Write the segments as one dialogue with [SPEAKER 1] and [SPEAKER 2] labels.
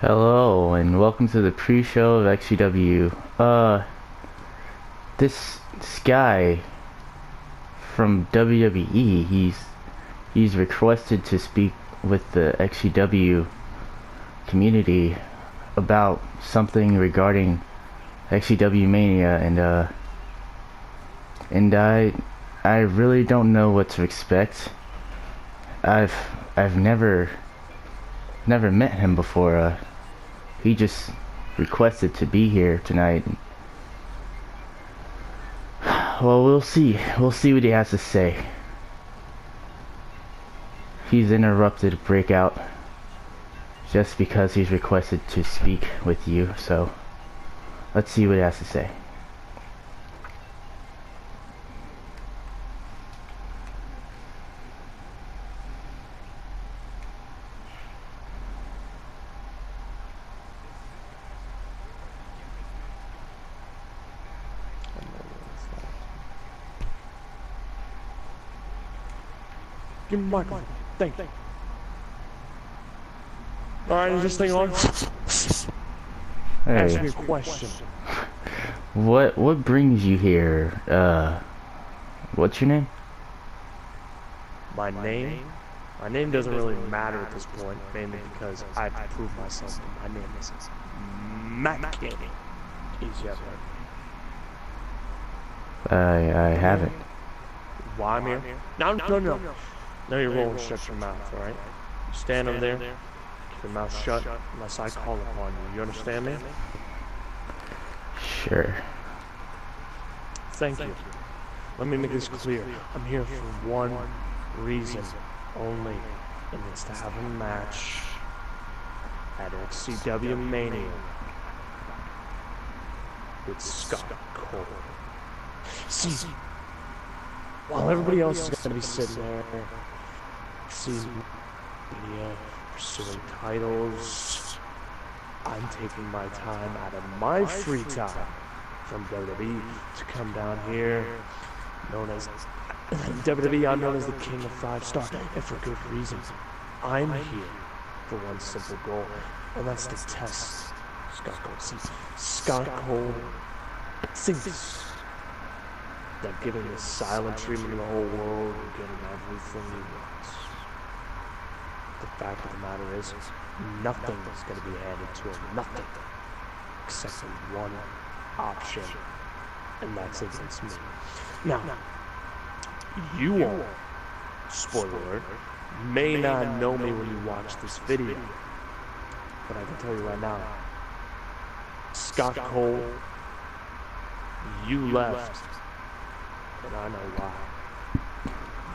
[SPEAKER 1] Hello and welcome to the pre-show of XCW. This guy from WWE, he's requested to speak with the XCW community about something regarding XCW Mania, and I really don't know what to expect. I've never met him before. He just requested to be here tonight. Well, we'll see. We'll see what he has to say. He's interrupted Breakout just because he's requested to speak with you, so let's see what he has to say.
[SPEAKER 2] Give me the microphone. Thank you. Alright, is this thing on?
[SPEAKER 1] Hey,
[SPEAKER 2] Ask me a question.
[SPEAKER 1] what brings you here? What's your name?
[SPEAKER 2] My name? My name doesn't really matter at this point, mainly because I've proved myself. My name is Matt King. Easy as
[SPEAKER 1] I haven't.
[SPEAKER 2] why I'm here? No. No, you're rolling shut your mouth, alright? You stand over there, keep your mouth shut, unless I call upon you. You understand me?
[SPEAKER 1] Sure.
[SPEAKER 2] Thank you. Let me make this clear. I'm here for one reason only, and it's to have a match at XCW Mania with Scott Cole. See, while everybody else is going to be sitting there, seeing media, pursuing titles, I'm taking my time out of my free time from WWE to come down here, known as WWE. I'm known as the King of 5-Star, and for good reason. I'm here for one simple goal, and that's to test Scott Cole. See, Scott Cole thinks that giving the silent treatment in the whole world and getting everything he wants. The fact of the matter is, nothing is going to be handed to him. Nothing. Except for one option. And that's against me. Now, you all, spoiler alert, may not know me when you watch this video. But I can tell you right now, Scott Cole, you left. And I know why.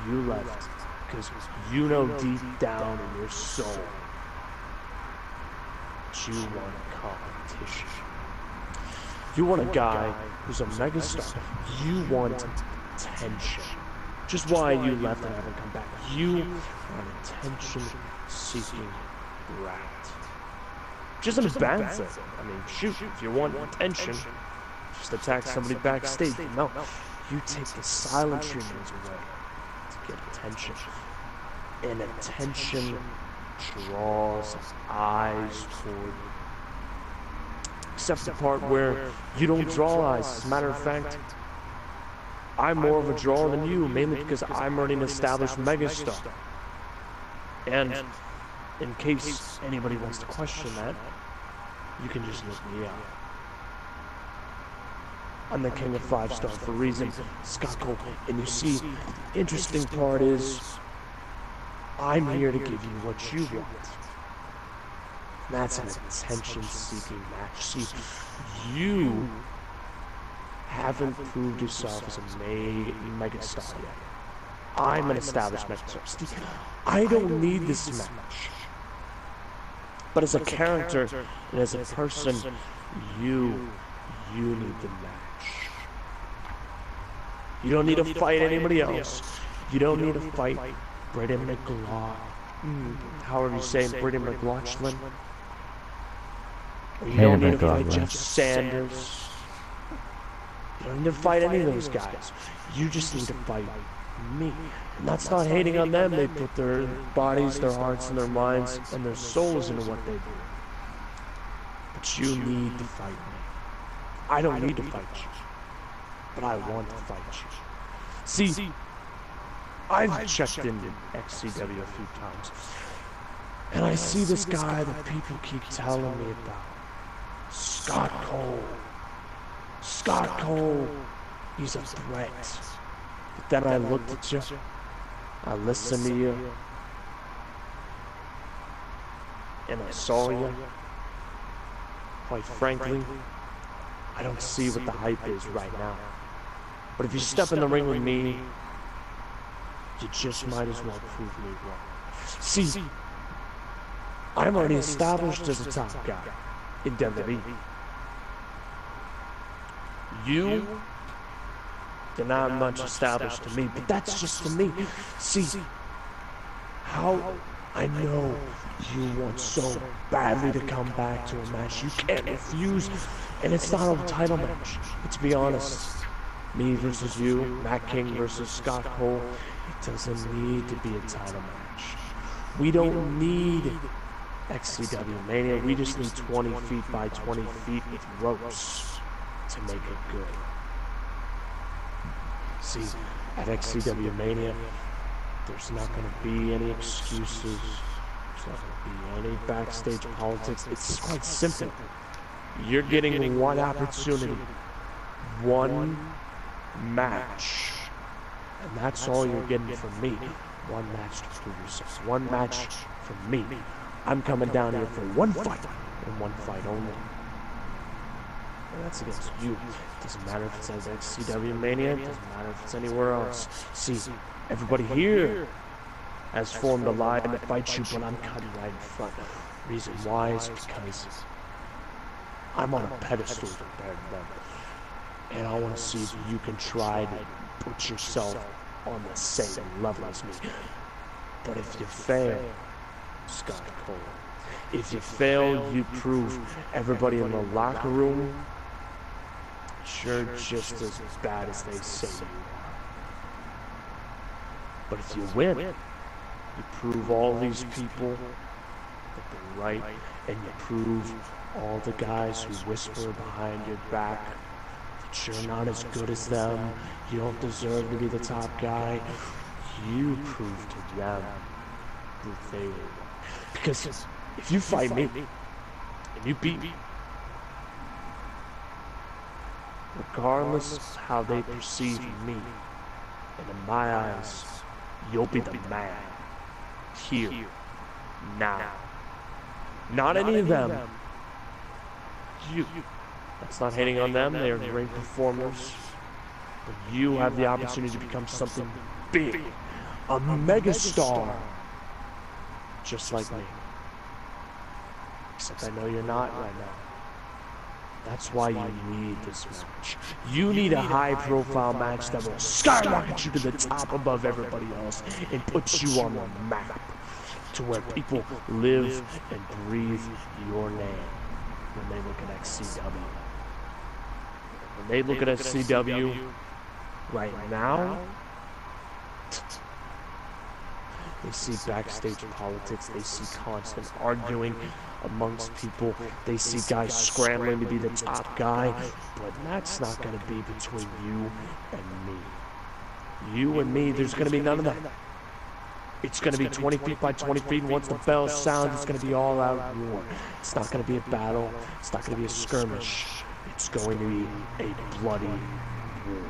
[SPEAKER 2] You left because you know deep down in your soul that you want competition. You want a guy who's a megastar. You want attention. Just why you left and haven't come back. You are an attention-seeking rat. Just a bad thing. I mean, shoot, if you want attention, just attack somebody backstage. No. You take the silent treatments away to get attention. And attention draws eyes toward you. Except the part where you don't draw eyes. As a matter of fact, I'm more of a draw than you, mainly because I'm already an established megastar. And in case anybody wants to question that, you can just look me up. I'm the King of 5-Star for a reason, Scott Cole. And you see, the interesting part is, I'm here to give you what you want. And that's an attention-seeking match. See, you haven't proved yourself as a megastar yet. I'm an established megastar. See, I don't need this match. But as a character and as a person, you need the match. You don't need to fight anybody else. You don't need to fight Britton McLaughlin. However you say it, Britton McLaughlin. You don't need to fight Jeff Sanders. You don't need to fight any of those guys. You just need to fight me. And that's not hating on them. They put their bodies, their hearts, and their minds, and their souls into what they do. But you need to fight me. I don't need to fight you, but I want to fight you. See, I've checked into XCW a few times, and I see this guy that people keep telling me about. Scott Cole. Scott Cole. He's a threat. But then I looked at you. I listened to you. And I saw you. Quite frankly, I don't see what the hype is right now. But if you step in the ring with me, you just might as well prove me wrong. See, I'm already established as a top guy in WWE. You're not much established to me, but that's just to me. See, how I know you want so badly to come back to a match you can't refuse, and it's not a title match. Let's be honest. Me versus you, Matt King versus Scott Cole, it doesn't need to be a title match. We don't need XCW Mania, we just need 20 feet by 20 feet with ropes to make it good. See, at XCW Mania, there's not going to be any excuses. There's not going to be any backstage politics. It's quite simple. You're getting one opportunity, one match, and that's all you're getting from me. One match to prove yourself. One match from me. I'm coming down here for one fight, and one fight only. And that's against you. It doesn't matter if it's at XCW Mania, it doesn't matter if it's anywhere else. See, everybody here has formed a line to fight you, but I'm cutting right in front. Reason why is because I'm on a pedestal compared to them. And I want to see if you can try to put yourself on the same level as me. But if you fail, Scott Cole, if you fail, you prove everybody in the locker room you're just as bad as they say you are. But if you win, you prove all these people that they're right, and you prove all the guys who whisper behind your back that you're not as good as them, you don't deserve to be the top guy. You prove to them that they were wrong. Because if you fight me, and you beat me, regardless of how they perceive me, and in my eyes, you'll be the man. Here. Now. Not any of them. You. That's not hating on them, they are great performers. But you have the opportunity to become something big. A megastar. Just like me. Except I know you're not right now. That's why you need this match. You need a high-profile match that will skyrocket you to the top above everybody else and put you on the map to where people live and breathe your name when they look at XCW. When they look at XCW right now, they see backstage politics, they see constant arguing amongst people, they see guys scrambling to be the top guy, but that's not going to be between you and me. You and me, there's going to be none of that. It's going to be 20 feet by 20 feet, and once the bell sounds, it's going to be all-out war. It's not going to be a battle, it's not going to be a skirmish. It's going to be a bloody war.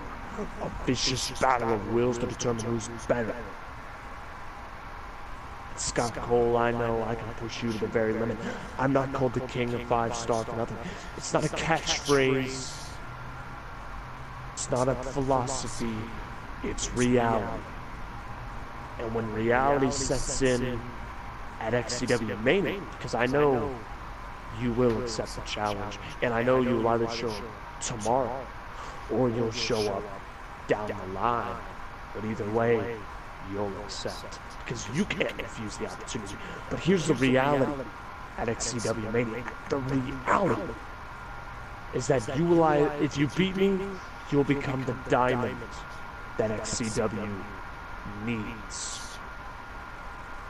[SPEAKER 2] A vicious battle of wills to determine who's better. Scott Cole, I know I can push you to the very limit. I'm not called the king of 5-star for nothing. It's not a catchphrase. It's not a philosophy. It's reality. And when reality sets in at XCW Mania, because I know you will accept the challenge, and I know you'll either show up tomorrow, or you'll show up down the line. But either way, you'll accept. Because you can't refuse the opportunity. But here's the reality at XCW Mania. The reality is that you will, if you beat me, you'll become the diamond that XCW needs.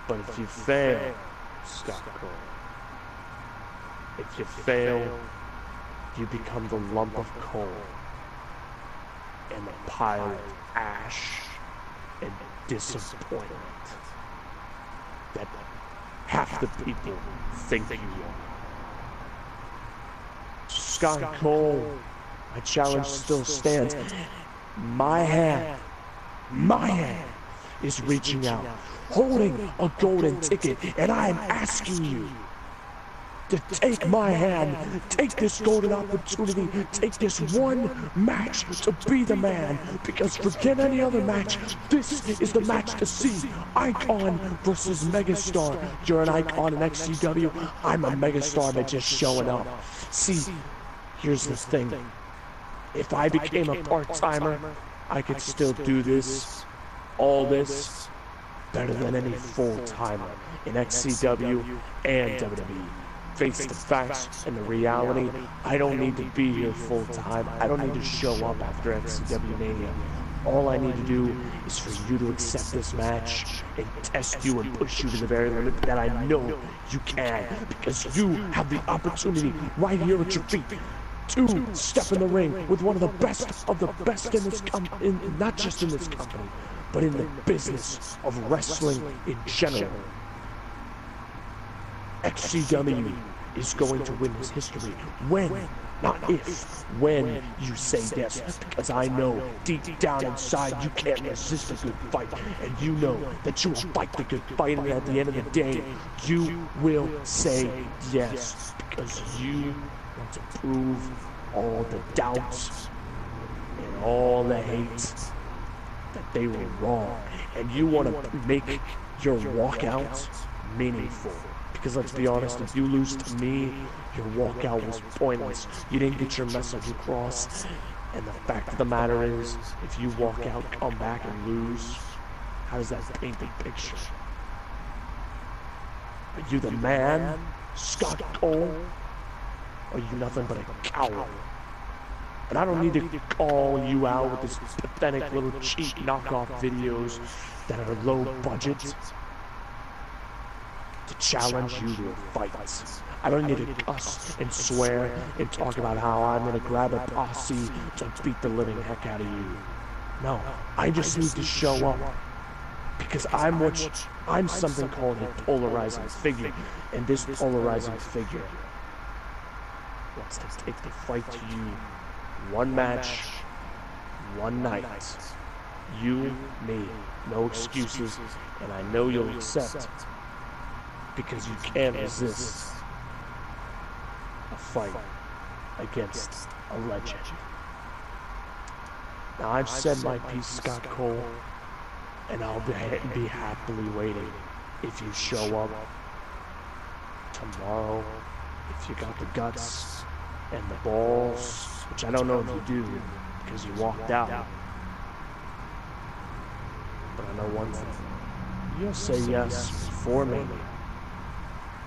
[SPEAKER 2] But if you fail, Scott Cole, If you fail, you become the lump of coal and the pile of ash and disappointment that half the people think you are. Scott Cole, my challenge still stands. My hand is reaching out, holding a golden ticket, and I'm asking you to take my hand, take this golden opportunity, take this one match to be the man, because forget any other match, this is the match to see. Icon versus Megastar. You're an icon in XCW, I'm a Megastar by just showing up. See, here's the thing, if I became a part-timer, I could still do this, all this, better than any full-timer in XCW and WWE. Face the facts and the reality. I don't need to be here full time. I don't need to show up after XCW Mania. All I need to do is for you to accept this match and test you and push you to the very limit that I know you can, because you have the opportunity right here at your feet to step in the ring with one of the best in this company, not just in this company, but in the business of wrestling in general. XCW is going to win this history when, not if, when you say yes, because I know deep down inside you can't resist a good fight, and you know that you will fight the good fight, and at the end of the day, you will say yes, because you want to prove all the doubts and all the hate that they were wrong, and you want to make your walkout meaningful. Because let's be honest, if you lose to me, your walkout was pointless. You didn't get your message across. And the fact of the matter is, if you walk out, come back and lose, how does that paint the picture? Are you the man, Scott Cole? Or are you nothing but a coward? And I don't need to call you out with this pathetic little cheap knockoff videos that are low budget to challenge you to a fight. I don't need to cuss and swear and talk about how I'm gonna grab a posse to beat the living heck out of you. No, I just need to show up, because I'm something called a polarizing figure, and this polarizing figure wants to take the fight to you. One match, one night. You, me, no excuses, and I know you'll accept, because you can't resist a fight against a legend. Now I've said my piece, Scott Cole, and I'll be happily waiting if you show up tomorrow, if you got the guts and the balls, which I don't know if you do, because you walked out. But I know one thing, you'll say yes for me,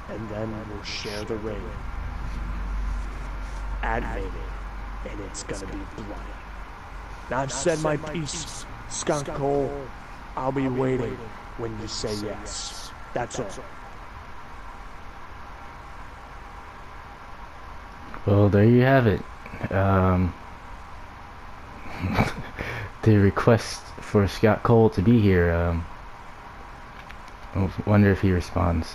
[SPEAKER 2] and then we'll share the ring at Mania, and it's gonna be bloody. Now I've said my piece, Scott Cole. I'll be waiting when you say yes. That's all.
[SPEAKER 1] Well, there you have it. The request for Scott Cole to be here. I wonder if he responds.